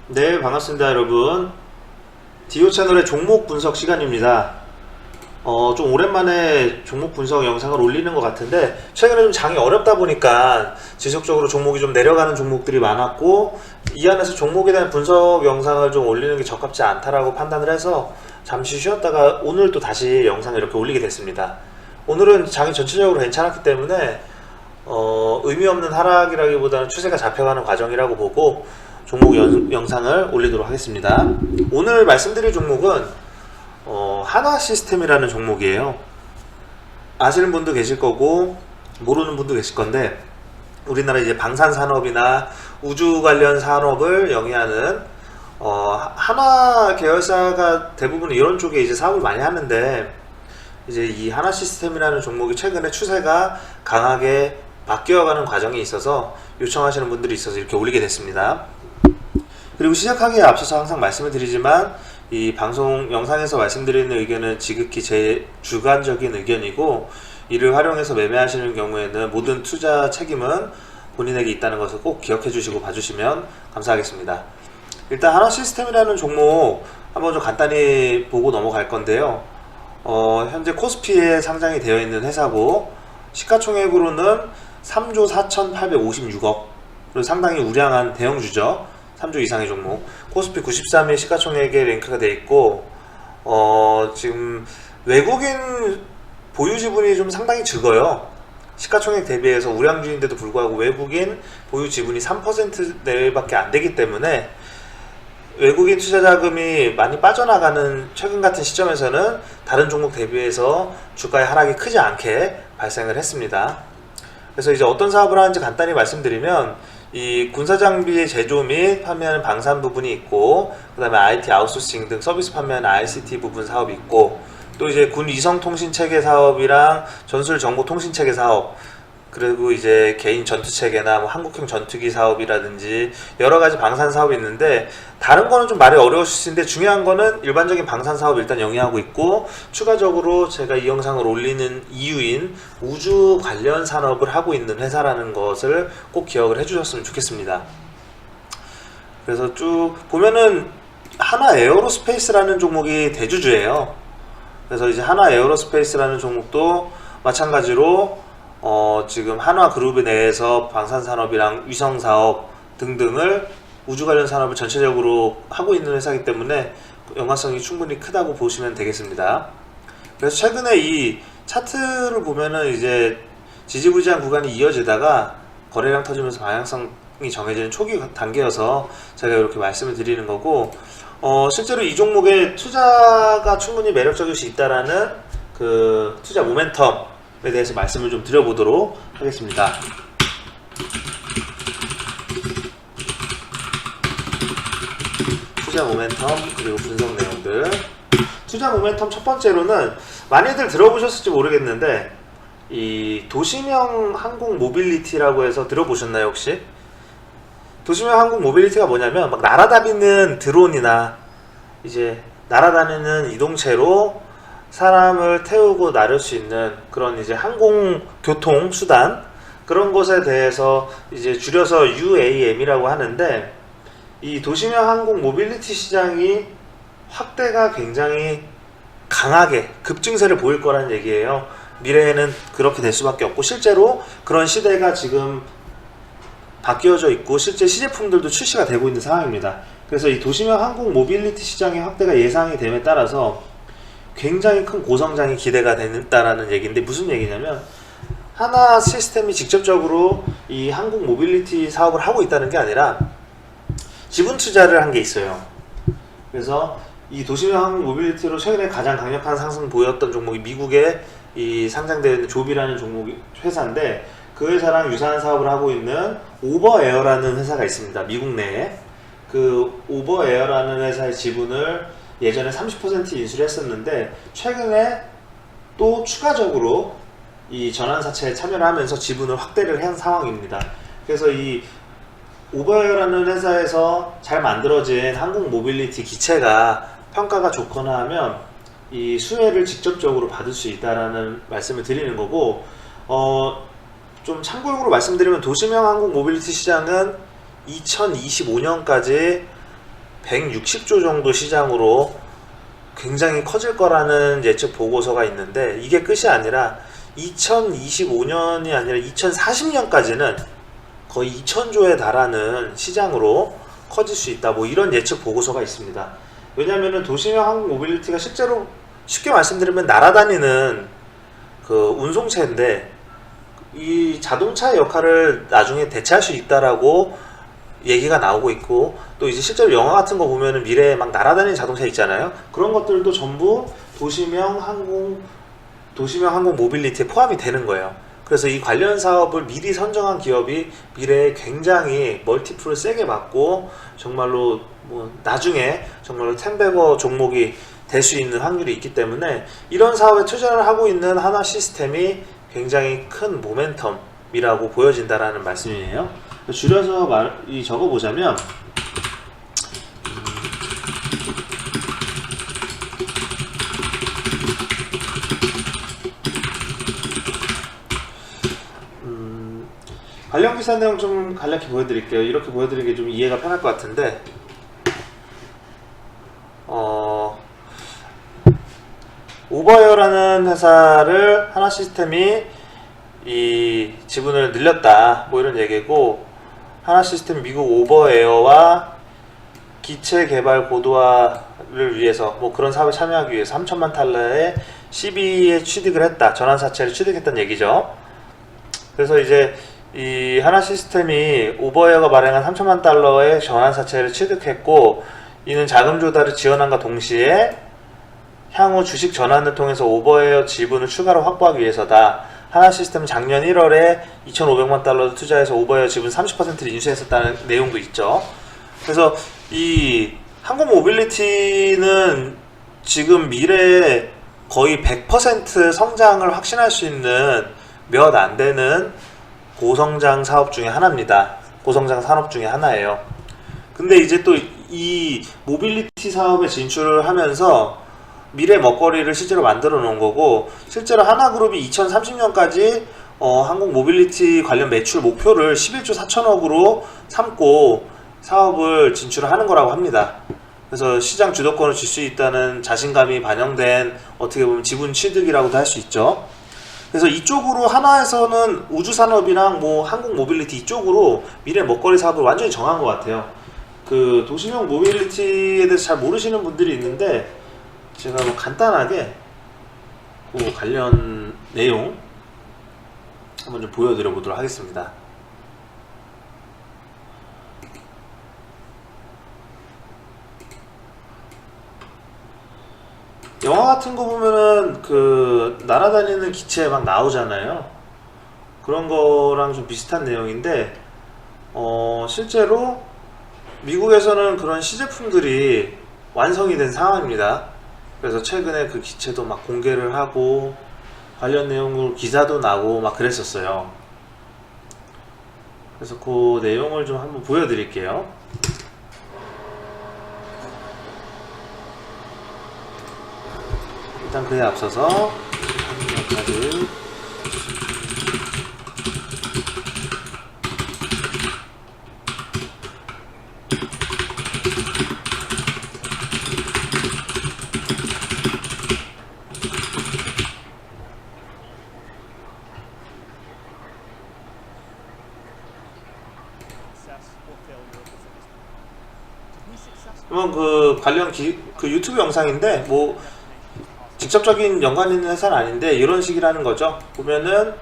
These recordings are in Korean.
네, 반갑습니다, 여러분. 디오 채널의 종목 분석 시간입니다. 좀 오랜만에 종목 분석 영상을 올리는 것 같은데, 최근에 좀 장이 어렵다 보니까 지속적으로 종목이 좀 내려가는 종목들이 많았고, 이 안에서 종목에 대한 분석 영상을 좀 올리는 게 적합지 않다라고 판단을 해서 잠시 쉬었다가 오늘 또 다시 영상을 이렇게 올리게 됐습니다. 오늘은 장이 전체적으로 괜찮았기 때문에 의미 없는 하락이라기보다는 추세가 잡혀가는 과정이라고 보고 종목 영상을 올리도록 하겠습니다. 오늘 말씀드릴 종목은 한화시스템이라는 종목이에요. 아시는 분도 계실 거고 모르는 분도 계실 건데, 우리나라 이제 방산산업이나 우주 관련 산업을 영위하는 한화 계열사가 대부분 이런 쪽에 이제 사업을 많이 하는데, 이제 이 한화시스템이라는 종목이 최근에 추세가 강하게 바뀌어가는 과정이 있어서 요청하시는 분들이 있어서 이렇게 올리게 됐습니다. 그리고 시작하기에 앞서서 항상 말씀을 드리지만, 이 방송 영상에서 말씀드리는 의견은 지극히 제 주관적인 의견이고, 이를 활용해서 매매하시는 경우에는 모든 투자 책임은 본인에게 있다는 것을 꼭 기억해 주시고 봐주시면 감사하겠습니다. 일단 한화시스템이라는 종목 한번 좀 간단히 보고 넘어갈 건데요. 현재 코스피에 상장이 되어 있는 회사고, 시가총액으로는 3조 4,856억, 상당히 우량한 대형주죠. 3조 이상의 종목. 코스피 93위 시가총액에 랭크가 되어 있고, 지금 외국인 보유 지분이 좀 상당히 적어요. 시가총액 대비해서 우량주인데도 불구하고 외국인 보유 지분이 3% 내외밖에 안 되기 때문에 외국인 투자 자금이 많이 빠져나가는 최근 같은 시점에서는 다른 종목 대비해서 주가의 하락이 크지 않게 발생을 했습니다. 그래서 이제 어떤 사업을 하는지 간단히 말씀드리면, 이 군사장비 제조 및 판매하는 방산 부분이 있고, 그 다음에 IT 아웃소싱 등 서비스 판매하는 ICT 부분 사업이 있고, 또 이제 군 위성통신체계 사업이랑 전술정보통신체계 사업, 그리고 이제 개인 전투체계나 뭐 한국형 전투기 사업이라든지 여러가지 방산 사업이 있는데, 다른 거는 좀 말이 어려우실 수 있는데 중요한 거는 일반적인 방산 사업 일단 영위하고 있고, 추가적으로 제가 이 영상을 올리는 이유인 우주 관련 산업을 하고 있는 회사라는 것을 꼭 기억을 해주셨으면 좋겠습니다. 그래서 쭉 보면은 하나 에어로스페이스라는 종목이 대주주예요. 그래서 이제 하나 에어로스페이스라는 종목도 마찬가지로 지금 한화그룹 내에서 방산산업이랑 위성사업 등등을 우주 관련 산업을 전체적으로 하고 있는 회사이기 때문에 연관성이 충분히 크다고 보시면 되겠습니다. 그래서 최근에 이 차트를 보면은 이제 지지부진한 구간이 이어지다가 거래량 터지면서 방향성이 정해지는 초기 단계여서 제가 이렇게 말씀을 드리는 거고, 실제로 이 종목에 투자가 충분히 매력적일 수 있다라는 그 투자 모멘텀에 대해서 말씀을 좀 드려보도록 하겠습니다. 투자 모멘텀 그리고 분석 내용들. 투자 모멘텀 첫 번째로는 많이들 들어보셨을지 모르겠는데, 이 도심형 항공 모빌리티라고 해서 들어보셨나요 혹시? 도심형 항공 모빌리티가 뭐냐면, 막 날아다니는 드론이나 이제 날아다니는 이동체로 사람을 태우고 나를 수 있는 그런 이제 항공 교통 수단, 그런 것에 대해서 이제 줄여서 UAM이라고 하는데, 이 도심형 항공 모빌리티 시장이 확대가 굉장히 강하게 급증세를 보일 거라는 얘기예요. 미래에는 그렇게 될 수밖에 없고, 실제로 그런 시대가 지금 바뀌어져 있고 실제 시제품들도 출시가 되고 있는 상황입니다. 그래서 이 도심형 항공 모빌리티 시장의 확대가 예상이 됨에 따라서 굉장히 큰 고성장이 기대가 된다라는 얘기인데, 무슨 얘기냐면, 하나 시스템이 직접적으로 이 항공 모빌리티 사업을 하고 있다는 게 아니라 지분 투자를 한 게 있어요. 그래서 이 도심형 항공 모빌리티로 최근에 가장 강력한 상승 보였던 종목이 미국에 이 상장되어 있는 조비라는 종목 회사인데, 그 회사랑 유사한 사업을 하고 있는 오버에어라는 회사가 있습니다. 미국 내에. 그 오버에어라는 회사의 지분을 예전에 30% 인수를 했었는데, 최근에 또 추가적으로 이 전환사채에 참여를 하면서 지분을 확대를 한 상황입니다. 그래서 이 오버에어라는 회사에서 잘 만들어진 항공 모빌리티 기체가 평가가 좋거나 하면 이 수혜를 직접적으로 받을 수 있다라는 말씀을 드리는 거고, 좀 참고용으로 말씀드리면 도심형 항공 모빌리티 시장은 2025년까지 160조 정도 시장으로 굉장히 커질 거라는 예측 보고서가 있는데, 이게 끝이 아니라 2025년이 아니라 2040년까지는 거의 2000조에 달하는 시장으로 커질 수 있다, 뭐 이런 예측 보고서가 있습니다. 왜냐하면 도시명 항공 모빌리티가 실제로 쉽게 말씀드리면 날아다니는 그 운송체인데, 이 자동차의 역할을 나중에 대체할 수 있다라고 얘기가 나오고 있고, 또 이제 실제로 영화 같은 거 보면은 미래에 막 날아다니는 자동차 있잖아요. 그런 것들도 전부 도시명 항공 모빌리티에 포함이 되는 거예요. 그래서 이 관련 사업을 미리 선정한 기업이 미래에 굉장히 멀티플을 세게 받고 정말로 뭐 나중에 정말로 텐베거 종목이 될 수 있는 확률이 있기 때문에, 이런 사업에 투자를 하고 있는 하나 시스템이 굉장히 큰 모멘텀이라고 보여진다라는 말씀이에요. 줄여서 적어보자면, 관련 기사 내용 좀 간략히 보여드릴게요. 이렇게 보여드리는 게 좀 이해가 편할 것 같은데, 오버웨어라는 회사를 하나 시스템이 이 지분을 늘렸다, 뭐 이런 얘기고, 하나 시스템 미국 오버웨어와 기체 개발 고도화를 위해서 뭐 그런 사업에 참여하기 위해서 3천만 달러의 CB에 취득을 했다, 전환사채를 취득했다는 얘기죠. 그래서 이제 이 하나 시스템이 오버웨어가 발행한 3천만 달러의 전환사채를 취득했고, 이는 자금 조달을 지원함과 동시에 향후 주식 전환을 통해서 오버웨어 지분을 추가로 확보하기 위해서다. 하나 시스템은 작년 1월에 2,500만 달러를 투자해서 오버웨어 지분 30%를 인수했었다는 내용도 있죠. 그래서 이 항공 모빌리티는 지금 미래에 거의 100% 성장을 확신할 수 있는 몇 안 되는 고성장 사업 중에 하나입니다. 고성장 산업 중에 하나예요. 근데 이제 또 이 모빌리티 사업에 진출을 하면서 미래 먹거리를 실제로 만들어 놓은 거고, 실제로 하나그룹이 2030년까지 항공 모빌리티 관련 매출 목표를 11조 4천억으로 삼고 사업을 진출을 하는 거라고 합니다. 그래서 시장 주도권을 줄 수 있다는 자신감이 반영된, 어떻게 보면 지분 취득이라고도 할 수 있죠. 그래서 이쪽으로 하나에서는 우주 산업이랑 뭐 항공 모빌리티 이쪽으로 미래 먹거리 사업을 완전히 정한 것 같아요. 그 도시명 모빌리티에 대해서 잘 모르시는 분들이 있는데, 제가 뭐 간단하게 그 관련 내용 한번 좀 보여드려 보도록 하겠습니다. 영화 같은 거 보면은 그 날아다니는 기체 막 나오잖아요. 그런 거랑 좀 비슷한 내용인데, 실제로 미국에서는 그런 시제품들이 완성이 된 상황입니다. 그래서 최근에 그 기체도 막 공개를 하고 관련 내용으로 기사도 나고 막 그랬었어요. 그래서 그 내용을 좀 한번 보여드릴게요. 일단 그에 앞서서 한명까지 이건 그 관련 그 유튜브 영상인데, 뭐 직접적인 연관 있는 회사는 아닌데 이런 식이라는 거죠. 보면은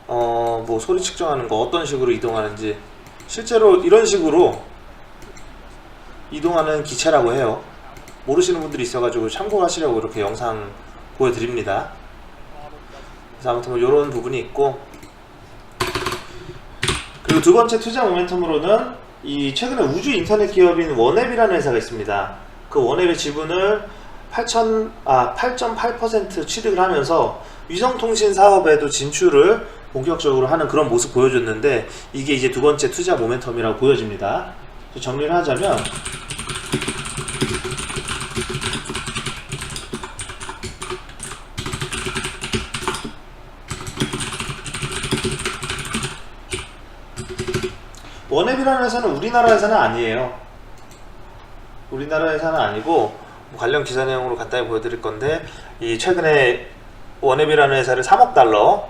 뭐 소리 측정하는 거 어떤 식으로 이동하는지, 실제로 이런 식으로 이동하는 기체라고 해요. 모르시는 분들이 있어가지고 참고하시려고 이렇게 영상 보여드립니다. 그래서 아무튼 뭐 이런 부분이 있고, 그리고 두 번째 투자 모멘텀으로는 이 최근에 우주 인터넷 기업인 원앱이라는 회사가 있습니다. 그 원앱의 지분을 8.8% 취득을 하면서 위성통신 사업에도 진출을 본격적으로 하는 그런 모습 보여줬는데, 이게 이제 두 번째 투자 모멘텀이라고 보여집니다. 정리를 하자면, 원앱이라는 회사는 우리나라 회사는 아니에요. 우리나라 회사는 아니고 뭐 관련 기사 내용으로 간단히 보여드릴 건데, 이 최근에 원앱이라는 회사를 3억 달러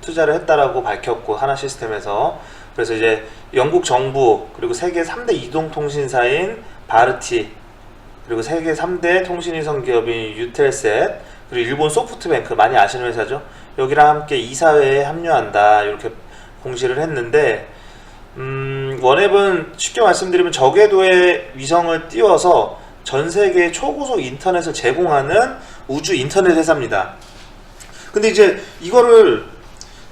투자를 했다라고 밝혔고, 하나 시스템에서. 그래서 이제 영국 정부, 그리고 세계 3대 이동통신사인 바르티, 그리고 세계 3대 통신위성 기업인 유텔셋, 그리고 일본 소프트뱅크, 많이 아시는 회사죠. 여기랑 함께 이사회에 합류한다, 이렇게 공시를 했는데, 원앱은 쉽게 말씀드리면 저궤도에 위성을 띄워서 전 세계 초고속 인터넷을 제공하는 우주 인터넷 회사입니다. 근데 이제 이거를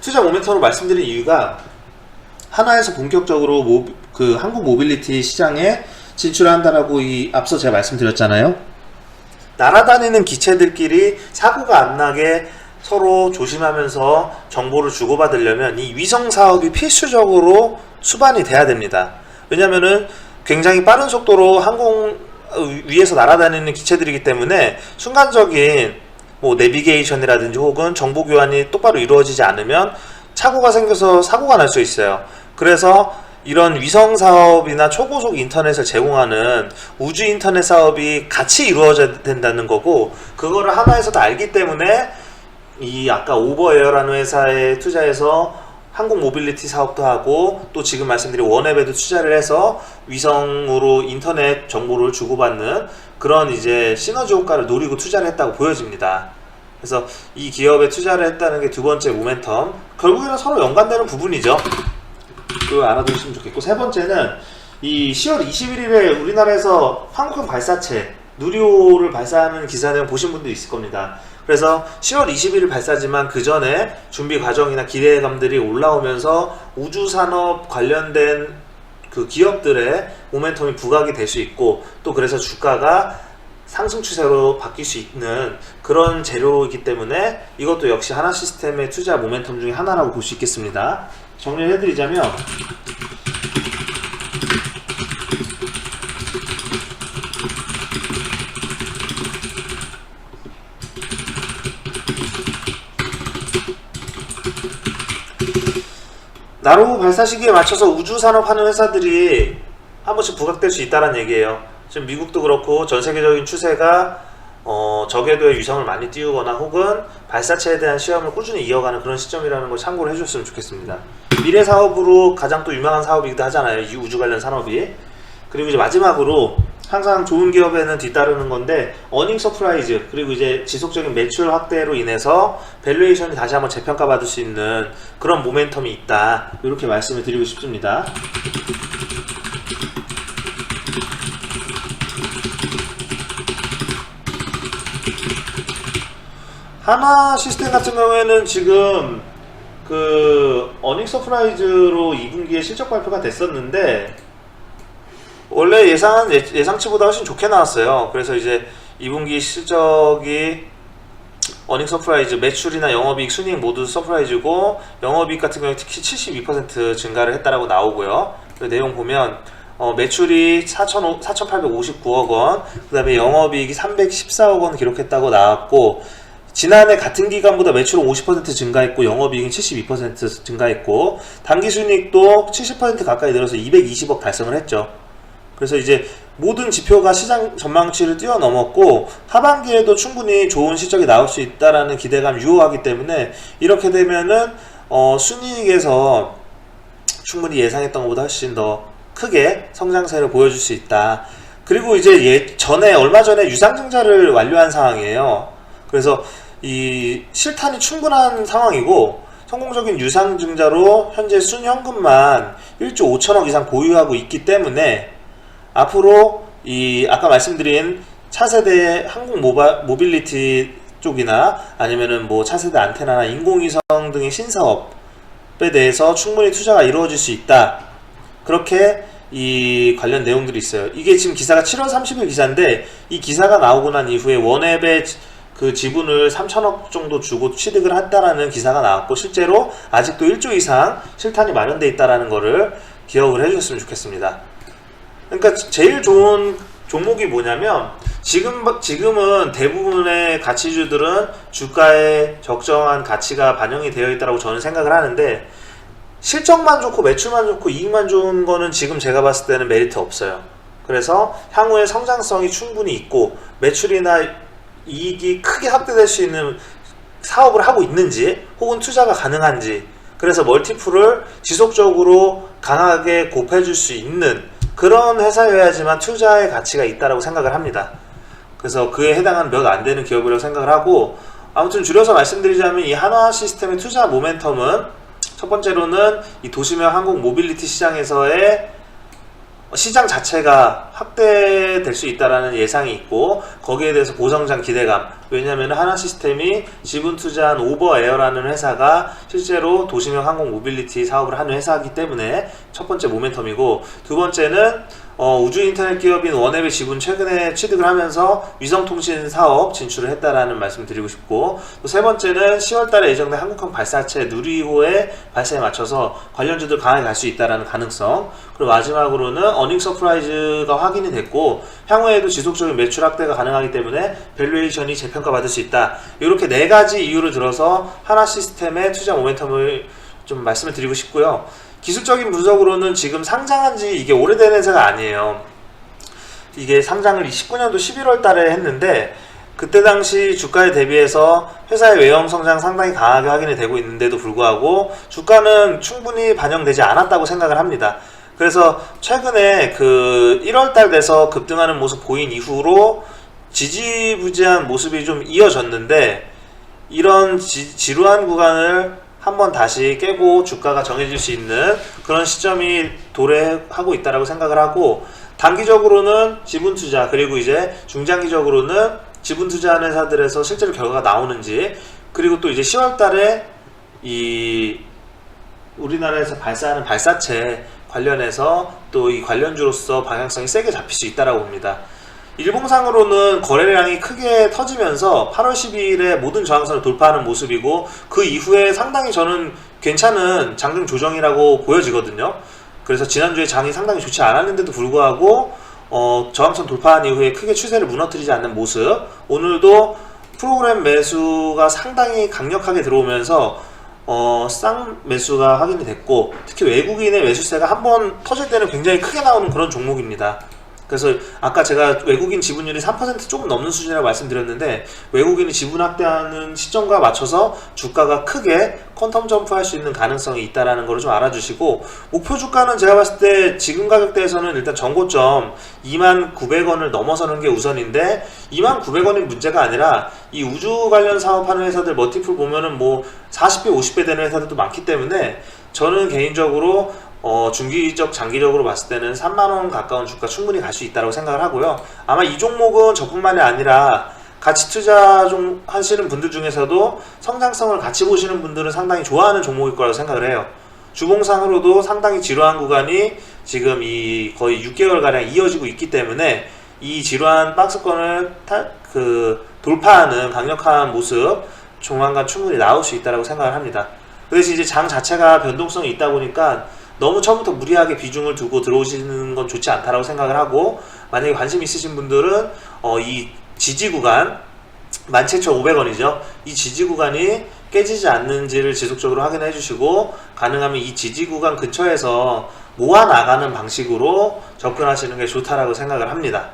투자 모멘텀으로 말씀드린 이유가, 하나에서 본격적으로 그 한국 모빌리티 시장에 진출한다라고 앞서 제가 말씀드렸잖아요. 날아다니는 기체들끼리 사고가 안 나게 서로 조심하면서 정보를 주고받으려면 이 위성 사업이 필수적으로 수반이 돼야 됩니다. 왜냐면은 굉장히 빠른 속도로 항공 위에서 날아다니는 기체들이기 때문에 순간적인 뭐 내비게이션이라든지 혹은 정보 교환이 똑바로 이루어지지 않으면 착오가 생겨서 사고가 날 수 있어요. 그래서 이런 위성 사업이나 초고속 인터넷을 제공하는 우주 인터넷 사업이 같이 이루어져야 된다는 거고, 그거를 하나에서도 알기 때문에 이 아까 오버에어라는 회사에 투자해서 항공 모빌리티 사업도 하고, 또 지금 말씀드린 원앱에도 투자를 해서 위성으로 인터넷 정보를 주고받는 그런 이제 시너지 효과를 노리고 투자를 했다고 보여집니다. 그래서 이 기업에 투자를 했다는 게 두 번째 모멘텀, 결국에는 서로 연관되는 부분이죠. 그걸 알아두시면 좋겠고, 세 번째는 이 10월 21일에 우리나라에서 한국형 발사체 누리호를 발사하는 기사 내용 보신 분도 있을 겁니다. 그래서 10월 21일 발사지만 그 전에 준비 과정이나 기대감들이 올라오면서 우주산업 관련된 그 기업들의 모멘텀이 부각이 될 수 있고, 또 그래서 주가가 상승 추세로 바뀔 수 있는 그런 재료이기 때문에 이것도 역시 하나 시스템의 투자 모멘텀 중에 하나라고 볼 수 있겠습니다. 정리를 해드리자면, 나로 발사 시기에 맞춰서 우주산업 하는 회사들이 한 번씩 부각될 수 있다는 얘기예요. 지금 미국도 그렇고 전 세계적인 추세가 저궤도에 위성을 많이 띄우거나 혹은 발사체에 대한 시험을 꾸준히 이어가는 그런 시점이라는 걸 참고를 해줬으면 좋겠습니다. 미래 사업으로 가장 또 유명한 사업이기도 하잖아요, 이 우주 관련 산업이. 그리고 이제 마지막으로 항상 좋은 기업에는 뒤따르는 건데, 어닝 서프라이즈, 그리고 이제 지속적인 매출 확대로 인해서 밸류에이션이 다시 한번 재평가 받을 수 있는 그런 모멘텀이 있다, 이렇게 말씀을 드리고 싶습니다. 하나 시스템 같은 경우에는 지금 그 어닝 서프라이즈로 2분기에 실적 발표가 됐었는데, 원래 예상치보다 훨씬 좋게 나왔어요. 그래서 이제 2분기 실적이 어닝 서프라이즈, 매출이나 영업이익, 순이익 모두 서프라이즈고, 영업이익 같은 경우에 특히 72% 증가를 했다라고 나오고요. 그 내용 보면 매출이 4,859억 원, 그 다음에 영업이익이 314억 원 기록했다고 나왔고, 지난해 같은 기간보다 매출은 50% 증가했고 영업이익은 72% 증가했고, 당기순이익도 70% 가까이 늘어서 220억 달성을 했죠. 그래서 이제 모든 지표가 시장 전망치를 뛰어넘었고, 하반기에도 충분히 좋은 실적이 나올 수 있다라는 기대감 유효하기 때문에, 이렇게 되면은 순이익에서 충분히 예상했던 것보다 훨씬 더 크게 성장세를 보여줄 수 있다. 그리고 이제 전에 얼마 전에 유상증자를 완료한 상황이에요. 그래서 이 실탄이 충분한 상황이고, 성공적인 유상증자로 현재 순현금만 1조 5천억 이상 보유하고 있기 때문에, 앞으로 이 아까 말씀드린 차세대 항공 모빌리티 쪽이나 아니면은 뭐 차세대 안테나나 인공위성 등의 신사업에 대해서 충분히 투자가 이루어질 수 있다, 그렇게 이 관련 내용들이 있어요. 이게 지금 기사가 7월 30일 기사인데, 이 기사가 나오고 난 이후에 원앱의 그 지분을 3천억 정도 주고 취득을 했다라는 기사가 나왔고, 실제로 아직도 1조 이상 실탄이 마련돼 있다라는 거를 기억을 해주셨으면 좋겠습니다. 그러니까 제일 좋은 종목이 뭐냐면, 지금은 대부분의 가치주들은 주가에 적정한 가치가 반영이 되어 있다고 저는 생각을 하는데, 실적만 좋고 매출만 좋고 이익만 좋은 거는 지금 제가 봤을 때는 메리트 없어요. 그래서 향후의 성장성이 충분히 있고 매출이나 이익이 크게 확대될 수 있는 사업을 하고 있는지 혹은 투자가 가능한지, 그래서 멀티플을 지속적으로 강하게 곱해줄 수 있는 그런 회사여야지만 투자의 가치가 있다고 생각을 합니다. 그래서 그에 해당하는 몇 안 되는 기업이라고 생각을 하고, 아무튼 줄여서 말씀드리자면 이 한화시스템의 투자 모멘텀은 첫 번째로는 이 도시명 항공 모빌리티 시장에서의 시장 자체가 확대될 수 있다라는 예상이 있고, 거기에 대해서 고성장 기대감. 왜냐하면 하나시스템이 지분 투자한 오버에어라는 회사가 실제로 도시명 항공 모빌리티 사업을 하는 회사이기 때문에 첫 번째 모멘텀이고, 두 번째는 우주 인터넷 기업인 원앱의 지분 최근에 취득을 하면서 위성통신 사업 진출을 했다라는 말씀 드리고 싶고, 또 세 번째는 10월달에 예정된 한국형 발사체 누리호의 발사에 맞춰서 관련주들 강하게 갈 수 있다라는 가능성, 그리고 마지막으로는 어닝 서프라이즈가 확인이 됐고 향후에도 지속적인 매출 확대가 가능하기 때문에 밸류에이션이 재평가받을 수 있다. 이렇게 네 가지 이유를 들어서 하나시스템의 투자 모멘텀을 좀 말씀을 드리고 싶고요. 기술적인 분석으로는 지금 상장한 지 이게 오래된 회사가 아니에요. 이게 상장을 19년도 11월 달에 했는데, 그때 당시 주가에 대비해서 회사의 외형 성장 상당히 강하게 확인이 되고 있는데도 불구하고 주가는 충분히 반영되지 않았다고 생각을 합니다. 그래서 최근에 그 1월 달 돼서 급등하는 모습 보인 이후로 지지부진한 모습이 좀 이어졌는데, 이런 지루한 구간을 한번 다시 깨고 주가가 정해질 수 있는 그런 시점이 도래하고 있다라고 생각을 하고, 단기적으로는 지분 투자, 그리고 이제 중장기적으로는 지분 투자하는 회사들에서 실제로 결과가 나오는지, 그리고 또 이제 10월 달에 이 우리나라에서 발사하는 발사체 관련해서 또 이 관련주로서 방향성이 세게 잡힐 수 있다라고 봅니다. 일봉상으로는 거래량이 크게 터지면서 8월 12일에 모든 저항선을 돌파하는 모습이고, 그 이후에 상당히 저는 괜찮은 장중 조정이라고 보여지거든요. 그래서 지난주에 장이 상당히 좋지 않았는데도 불구하고 저항선 돌파한 이후에 크게 추세를 무너뜨리지 않는 모습, 오늘도 프로그램 매수가 상당히 강력하게 들어오면서 쌍 매수가 확인이 됐고, 특히 외국인의 매수세가 한번 터질 때는 굉장히 크게 나오는 그런 종목입니다. 그래서 아까 제가 외국인 지분율이 3% 조금 넘는 수준이라고 말씀드렸는데, 외국인이 지분 확대하는 시점과 맞춰서 주가가 크게 퀀텀 점프할 수 있는 가능성이 있다는 걸 좀 알아주시고, 목표 주가는 제가 봤을 때 지금 가격대에서는 일단 전고점 29,000원을 넘어서는 게 우선인데, 29,000원이 문제가 아니라 이 우주 관련 사업하는 회사들 멀티플 보면은 뭐 40배 50배 되는 회사들도 많기 때문에, 저는 개인적으로 중기적 장기적으로 봤을 때는 3만원 가까운 주가 충분히 갈 수 있다고 생각을 하고요. 아마 이 종목은 저뿐만이 아니라 가치 투자 좀 하시는 분들 중에서도 성장성을 같이 보시는 분들은 상당히 좋아하는 종목일 거라고 생각을 해요. 주봉상으로도 상당히 지루한 구간이 지금 이 거의 6개월가량 이어지고 있기 때문에, 이 지루한 박스권을 돌파하는 강력한 모습 조만간 충분히 나올 수 있다고 생각을 합니다. 그래서 이제 장 자체가 변동성이 있다 보니까 너무 처음부터 무리하게 비중을 두고 들어오시는 건 좋지 않다라고 생각을 하고, 만약에 관심 있으신 분들은 이 지지 구간 17,500원이죠. 이 지지 구간이 깨지지 않는지를 지속적으로 확인해 주시고, 가능하면 이 지지 구간 근처에서 모아 나가는 방식으로 접근하시는 게 좋다라고 생각을 합니다.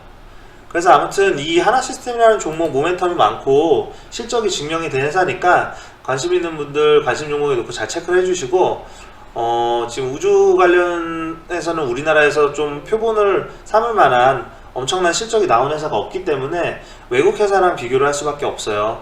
그래서 아무튼 이 하나시스템이라는 종목 모멘텀이 많고 실적이 증명이 된 회사니까 관심 있는 분들 관심 종목에 놓고 잘 체크를 해주시고, 지금 우주 관련해서는 우리나라에서 좀 표본을 삼을 만한 엄청난 실적이 나온 회사가 없기 때문에 외국 회사랑 비교를 할 수밖에 없어요.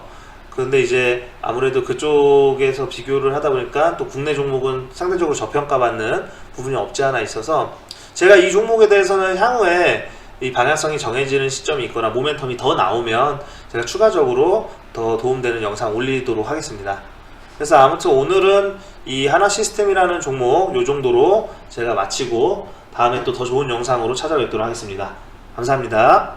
그런데 이제 아무래도 그쪽에서 비교를 하다 보니까 또 국내 종목은 상대적으로 저평가받는 부분이 없지 않아 있어서, 제가 이 종목에 대해서는 향후에 이 방향성이 정해지는 시점이 있거나 모멘텀이 더 나오면 제가 추가적으로 더 도움되는 영상 올리도록 하겠습니다. 그래서 아무튼 오늘은 이 하나시스템이라는 종목 요 정도로 제가 마치고, 다음에 또 더 좋은 영상으로 찾아뵙도록 하겠습니다. 감사합니다.